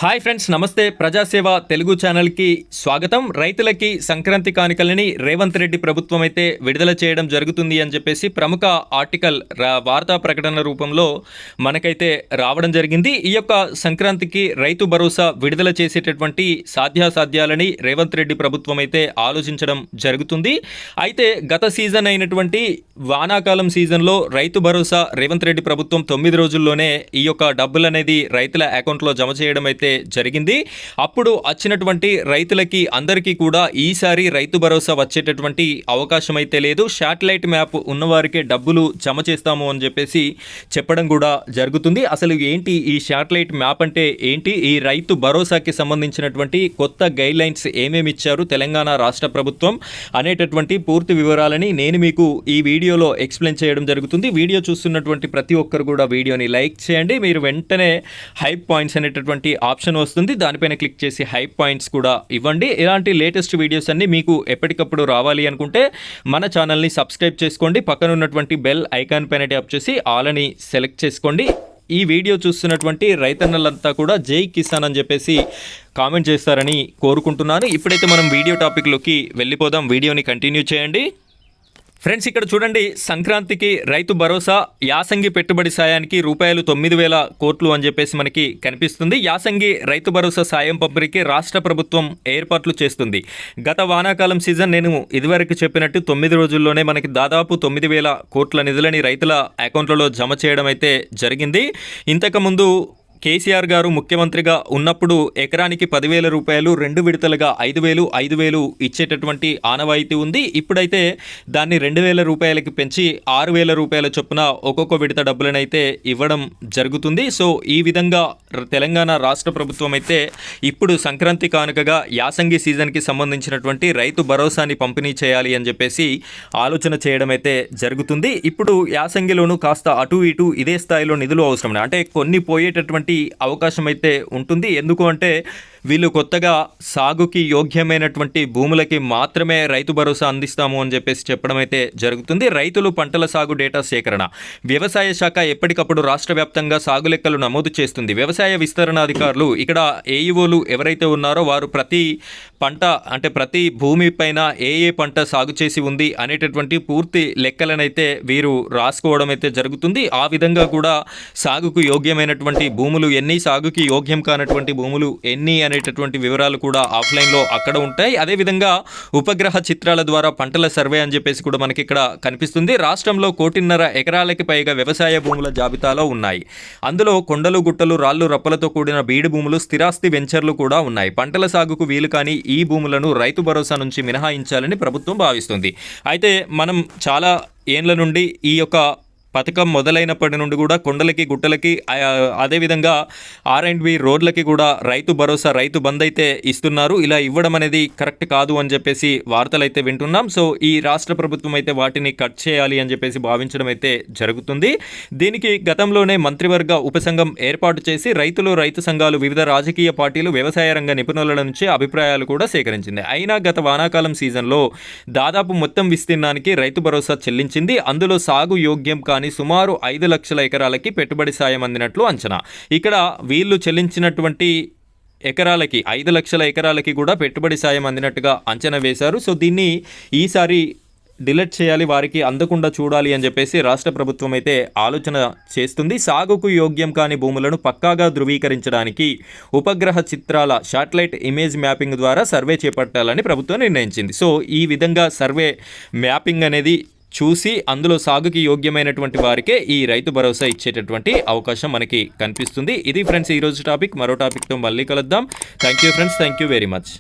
Hi friends, నమస్తే. ప్రజాసేవ తెలుగు ఛానల్కి స్వాగతం. రైతులకి సంక్రాంతి కానుకలని రేవంత్ రెడ్డి ప్రభుత్వం అయితే విడుదల చేయడం జరుగుతుంది అని చెప్పేసి ప్రముఖ ఆర్టికల్ వార్తా ప్రకటన రూపంలో మనకైతే రావడం జరిగింది. ఈ యొక్క సంక్రాంతికి రైతు భరోసా విడుదల చేసేటటువంటి సాధ్యాసాధ్యాలని రేవంత్ రెడ్డి ప్రభుత్వం అయితే ఆలోచించడం జరుగుతుంది. అయితే గత సీజన్ అయినటువంటి వానాకాలం సీజన్లో రైతు భరోసా రేవంత్ రెడ్డి ప్రభుత్వం 9 రోజుల్లోనే ఈ యొక్క డబ్బులు అనేది రైతుల అకౌంట్లో జమ చేయడం అయితే జరిగింది. అప్పుడు వచ్చినటువంటి రైతులకి అందరికీ కూడా ఈసారి రైతు భరోసా వచ్చేటటువంటి అవకాశం అయితే లేదు. శాటిలైట్ మ్యాప్ ఉన్నవారికే డబ్బులు జమ చేస్తాము అని చెప్పేసి చెప్పడం కూడా జరుగుతుంది. అసలు ఏంటి ఈ శాటిలైట్ మ్యాప్ అంటే ఏంటి, ఈ రైతు భరోసాకి సంబంధించినటువంటి కొత్త గైడ్ లైన్స్ ఏమేమి ఇచ్చారు తెలంగాణ రాష్ట్ర ప్రభుత్వం అనేటటువంటి పూర్తి వివరాలని నేను మీకు ఈ వీడియోలో ఎక్స్ప్లెయిన్ చేయడం జరుగుతుంది. వీడియో చూస్తున్నటువంటి ప్రతి ఒక్కరు కూడా వీడియోని లైక్ చేయండి. మీరు వెంటనే హైప్ పాయింట్స్ అనేటటువంటి ఆప్షన్ వస్తుంది, దానిపైన క్లిక్ చేసి హైప్ పాయింట్స్ కూడా ఇవ్వండి. ఇలాంటి లేటెస్ట్ వీడియోస్ అన్ని మీకు ఎప్పటికప్పుడు రావాలి అనుకుంటే మన ఛానల్ని సబ్స్క్రైబ్ చేసుకోండి. పక్కన ఉన్నటువంటి బెల్ ఐకాన్ పైన ట్యాప్ చేసి ఆల్ అని సెలెక్ట్ చేసుకోండి. ఈ వీడియో చూస్తున్నటువంటి రైతన్నలంతా కూడా జై కిసాన్ అని చెప్పేసి కామెంట్ చేస్తారని కోరుకుంటున్నాను. ఇప్పుడైతే మనం వీడియో టాపిక్లోకి వెళ్ళిపోదాం. వీడియోని కంటిన్యూ చేయండి. ఫ్రెండ్స్, ఇక్కడ చూడండి, సంక్రాంతికి రైతు భరోసా యాసంగి పెట్టుబడి సాయానికి రూపాయలు 9,000 కోట్లు అని చెప్పేసి మనకి కనిపిస్తుంది. యాసంగి రైతు భరోసా సాయం పంపిణీకి రాష్ట్ర ప్రభుత్వం ఏర్పాట్లు చేస్తుంది. గత వానాకాలం సీజన్ నేను ఇదివరకు చెప్పినట్టు 9 రోజుల్లోనే మనకి దాదాపు 9,000 కోట్ల నిధులని రైతుల అకౌంట్లలో జమ చేయడం అయితే జరిగింది. ఇంతకుముందు కేసీఆర్ గారు ముఖ్యమంత్రిగా ఉన్నప్పుడు ఎకరానికి 10,000 రూపాయలు 2 విడతలుగా 5,000, 5,000 ఇచ్చేటటువంటి ఆనవాయితీ ఉంది. ఇప్పుడైతే దాన్ని 2,000 రూపాయలకి పెంచి 6,000 రూపాయల చొప్పున ఒక్కొక్క విడత డబ్బులనైతే ఇవ్వడం జరుగుతుంది. సో ఈ విధంగా తెలంగాణ రాష్ట్ర ప్రభుత్వం అయితే ఇప్పుడు సంక్రాంతి కానుకగా యాసంగి సీజన్కి సంబంధించినటువంటి రైతు భరోసాని పంపిణీ చేయాలి అని చెప్పేసి ఆలోచన చేయడం అయితే జరుగుతుంది. ఇప్పుడు యాసంగిలోనూ కాస్త అటు ఇటు ఇదే స్థాయిలో నిధులు అవసరం, అంటే కొన్ని పోయేటటువంటి అవకాశం అయితే ఉంటుంది. ఎందుకు అంటే వీళ్ళు కొత్తగా సాగుకి యోగ్యమైనటువంటి భూములకి మాత్రమే రైతు భరోసా అందిస్తాము అని చెప్పేసి చెప్పడం అయితే జరుగుతుంది. రైతులు పంటల సాగు డేటా సేకరణ వ్యవసాయ శాఖ ఎప్పటికప్పుడు రాష్ట్ర వ్యాప్తంగా సాగు లెక్కలు నమోదు చేస్తుంది. వ్యవసాయ విస్తరణ అధికారులు ఇక్కడ ఏఈఓలు ఎవరైతే ఉన్నారో వారు ప్రతి పంట అంటే ప్రతి భూమి పైన ఏ పంట సాగు చేసి ఉంది అనేటటువంటి పూర్తి లెక్కలనైతే వీరు రాసుకోవడం అయితే జరుగుతుంది. ఆ విధంగా కూడా సాగుకు యోగ్యమైనటువంటి భూములు ఎన్ని, సాగుకి యోగ్యం కానటువంటి భూములు ఎన్ని అనేటటువంటి వివరాలు కూడా ఆఫ్లైన్లో అక్కడ ఉంటాయి. అదేవిధంగా ఉపగ్రహ చిత్రాల ద్వారా పంటల సర్వే అని చెప్పేసి కూడా మనకి ఇక్కడ కనిపిస్తుంది. రాష్ట్రంలో 1.5 ఎకరాలకి పైగా వ్యవసాయ భూముల జాబితాలో ఉన్నాయి. అందులో కొండలు, గుట్టలు, రాళ్లు, రప్పలతో కూడిన బీడు భూములు, స్థిరాస్తి వెంచర్లు కూడా ఉన్నాయి. పంటల సాగుకు వీలు కాని ఈ భూములను రైతు భరోసా నుంచి మినహాయించాలని ప్రభుత్వం భావిస్తుంది. అయితే మనం చాలా ఏండ్ల నుండి ఈ యొక్క పథకం మొదలైనప్పటి నుండి కూడా కొండలకి, గుట్టలకి, అదేవిధంగా R&B రోడ్లకి కూడా రైతు భరోసా, రైతు బంద్ అయితే ఇస్తున్నారు. ఇలా ఇవ్వడం అనేది కరెక్ట్ కాదు అని చెప్పేసి వార్తలు అయితే వింటున్నాం. సో ఈ రాష్ట్ర ప్రభుత్వం అయితే వాటిని కట్ చేయాలి అని చెప్పేసి భావించడం అయితే జరుగుతుంది. దీనికి గతంలోనే మంత్రివర్గ ఉపసంఘం ఏర్పాటు చేసి రైతులు, రైతు సంఘాలు, వివిధ రాజకీయ పార్టీలు, వ్యవసాయ రంగ నిపుణుల నుంచి అభిప్రాయాలు కూడా సేకరించింది. అయినా గత వానాకాలం సీజన్లో దాదాపు మొత్తం విస్తీర్ణానికి రైతు భరోసా చెల్లించింది. అందులో సాగు యోగ్యం సుమారు 5 లక్షల ఎకరాలకి పెట్టుబడి సాయం అందినట్లు అంచనా. ఇక్కడ వీళ్ళు చెల్లించినటువంటి ఎకరాలకి 5 లక్షల ఎకరాలకి కూడా పెట్టుబడి సాయం అందినట్టుగా అంచనా వేశారు. సో దీన్ని ఈసారి డిలీట్ చేయాలి, వారికి అందకుండా చూడాలి అని చెప్పేసి రాష్ట్ర ప్రభుత్వం అయితే ఆలోచన చేస్తుంది. సాగుకు యోగ్యం కాని భూములను పక్కాగా ధృవీకరించడానికి ఉపగ్రహ చిత్రాల శాటిలైట్ ఇమేజ్ మ్యాపింగ్ ద్వారా సర్వే చేపట్టాలని ప్రభుత్వం నిర్ణయించింది. సో ఈ విధంగా సర్వే మ్యాపింగ్ అనేది చూసి అందులో సాగుకి యోగ్యమైనటువంటి వారికే ఈ రైతు భరోసా ఇచ్చేటటువంటి అవకాశం మనకి కనిపిస్తుంది. ఇది ఫ్రెండ్స్ ఈరోజు టాపిక్. మరో టాపిక్తో మళ్ళీ కలుద్దాం. Thank you friends, thank you very much.